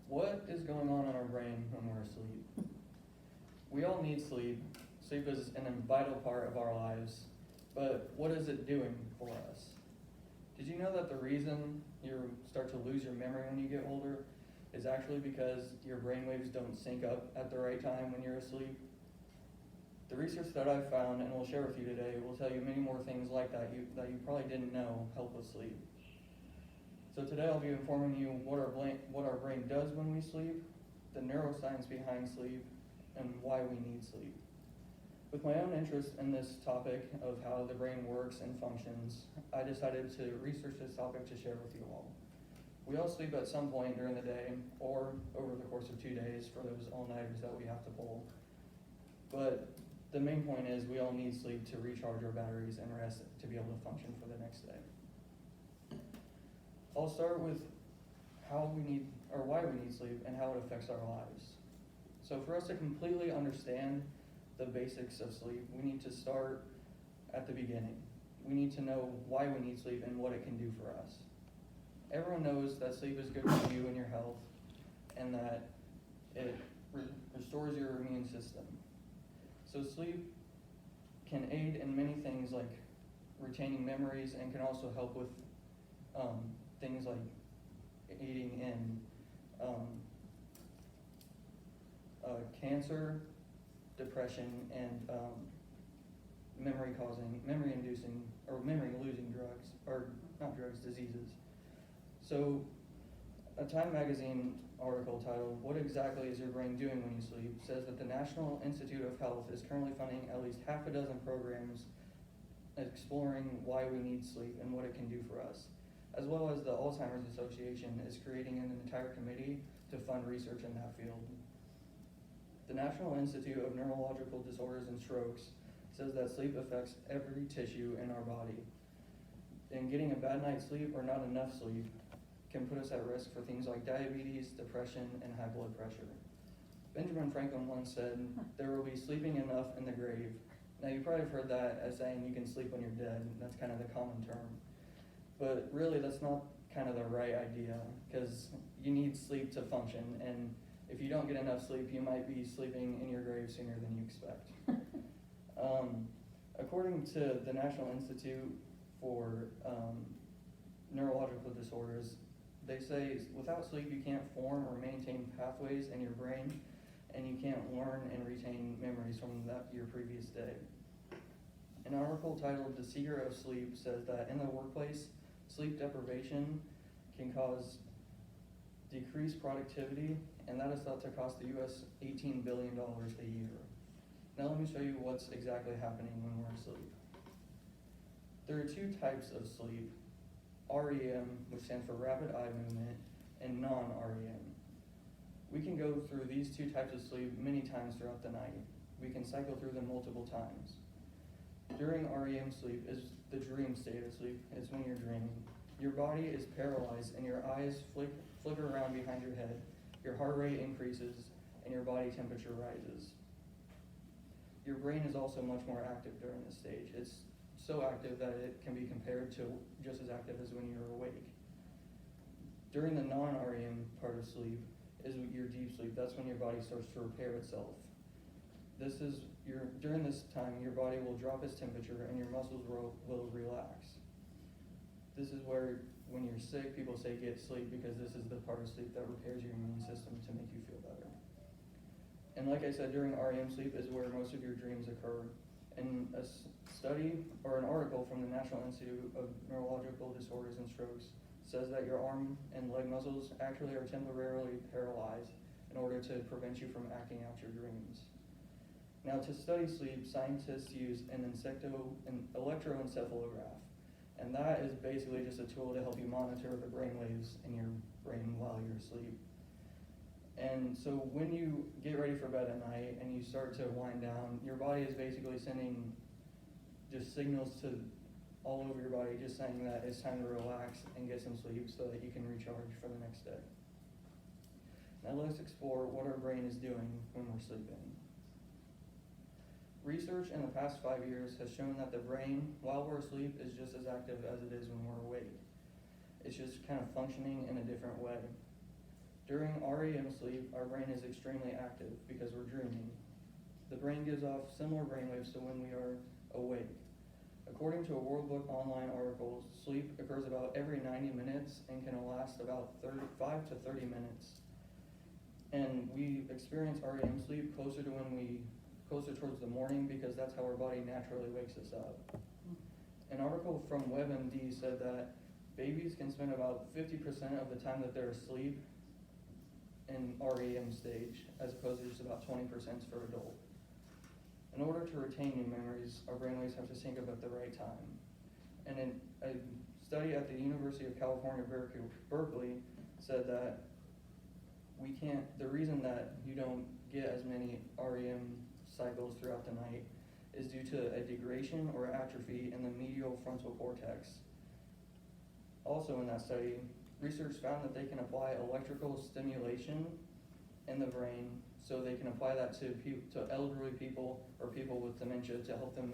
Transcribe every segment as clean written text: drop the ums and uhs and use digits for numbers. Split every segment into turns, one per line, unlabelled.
What is going on in our brain when we're asleep? We all need sleep. Sleep is a vital part of our lives. But what is it doing for us? Did you know that the reason you start to lose your memory when you get older is actually because your brain waves don't sync up at the right time when you're asleep? The research that I've found and will share with you today will tell you many more things like that you probably didn't know help with sleep. So today I'll be informing you what our brain does when we sleep, the neuroscience behind sleep, and why we need sleep. With my own interest in this topic of how the brain works and functions, I decided to research this topic to share with you all. We all sleep at some point during the day or over the course of 2 days for those all-nighters that we have to pull. But the main point is we all need sleep to recharge our batteries and rest to be able to function for the next day. I'll start with why we need sleep and how it affects our lives. So for us to completely understand the basics of sleep, we need to start at the beginning. We need to know why we need sleep and what it can do for us. Everyone knows that sleep is good for you and your health, and that it restores your immune system. So sleep can aid in many things like retaining memories and can also help with things like aiding in cancer, depression, and memory-losing drugs, or not drugs, diseases. So a Time magazine article titled, "What exactly is your brain doing when you sleep?" says that the National Institute of Health is currently funding at least half a dozen programs exploring why we need sleep and what it can do for us, as well as the Alzheimer's Association is creating an entire committee to fund research in that field. The National Institute of Neurological Disorders and Strokes says that sleep affects every tissue in our body, and getting a bad night's sleep or not enough sleep can put us at risk for things like diabetes, depression, and high blood pressure. Benjamin Franklin once said, "There will be sleeping enough in the grave." Now you probably have heard that as saying you can sleep when you're dead. That's kind of the common term. But really that's not kind of the right idea, because you need sleep to function, and if you don't get enough sleep, you might be sleeping in your grave sooner than you expect. According to the National Institute for Neurological Disorders, they say without sleep you can't form or maintain pathways in your brain, and you can't learn and retain memories from your previous day. An article titled "The Secret of Sleep" says that in the workplace, sleep deprivation can cause decreased productivity, and that is thought to cost the U.S. $18 billion a year. Now let me show you what's exactly happening when we're asleep. There are two types of sleep: REM, which stands for rapid eye movement, and non-REM. We can go through these two types of sleep many times throughout the night. We can cycle through them multiple times. During REM sleep is the dream state of sleep. It's when you're dreaming. Your body is paralyzed and your eyes flicker around behind your head. Your heart rate increases and your body temperature rises. Your brain is also much more active during this stage. It's so active that it can be compared to just as active as when you're awake. During the non-REM part of sleep is your deep sleep. That's when your body starts to repair itself. During this time, your body will drop its temperature and your muscles will relax. This is where, when you're sick, people say get sleep, because this is the part of sleep that repairs your immune system to make you feel better. And like I said, during REM sleep is where most of your dreams occur. In a study or an article from the National Institute of Neurological Disorders and Strokes says that your arm and leg muscles actually are temporarily paralyzed in order to prevent you from acting out your dreams. Now, to study sleep, scientists use an electroencephalograph, and that is basically just a tool to help you monitor the brain waves in your brain while you're asleep. And so when you get ready for bed at night and you start to wind down, your body is basically sending just signals to all over your body, just saying that it's time to relax and get some sleep so that you can recharge for the next day. Now let's explore what our brain is doing when we're sleeping. Research in the past 5 years has shown that the brain, while we're asleep, is just as active as it is when we're awake. It's just kind of functioning in a different way. During REM sleep, our brain is extremely active because we're dreaming. The brain gives off similar brainwaves to when we are awake. According to a World Book Online article, sleep occurs about every 90 minutes and can last about 35 to 30 minutes. And we experience REM sleep closer towards the morning because that's how our body naturally wakes us up. An article from WebMD said that babies can spend about 50% of the time that they're asleep in REM stage, as opposed to just about 20% for adult. In order to retain new memories, our brainwaves have to sync up at the right time. And in a study at the University of California, Berkeley said that the reason that you don't get as many REM cycles throughout the night is due to a degradation or atrophy in the medial frontal cortex. Also in that study, research found that they can apply electrical stimulation in the brain, so they can apply that to elderly people or people with dementia to help them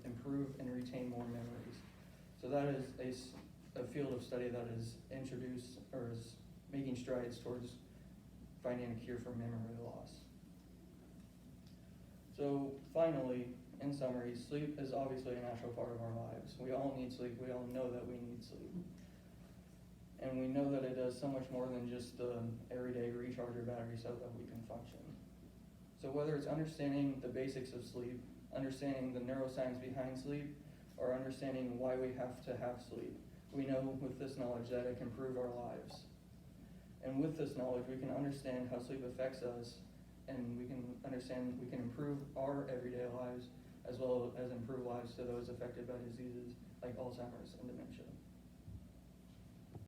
improve and retain more memories. So that is a field of study that is introduced or is making strides towards finding a cure for memory loss. So finally, in summary, sleep is obviously a natural part of our lives. We all need sleep. We all know that we need sleep. And we know that it does so much more than just the everyday recharge our battery so that we can function. So whether it's understanding the basics of sleep, understanding the neuroscience behind sleep, or understanding why we have to have sleep, we know with this knowledge that it can improve our lives. And with this knowledge, we can understand how sleep affects us, and we can improve our everyday lives, as well as improve lives to those affected by diseases like Alzheimer's and dementia.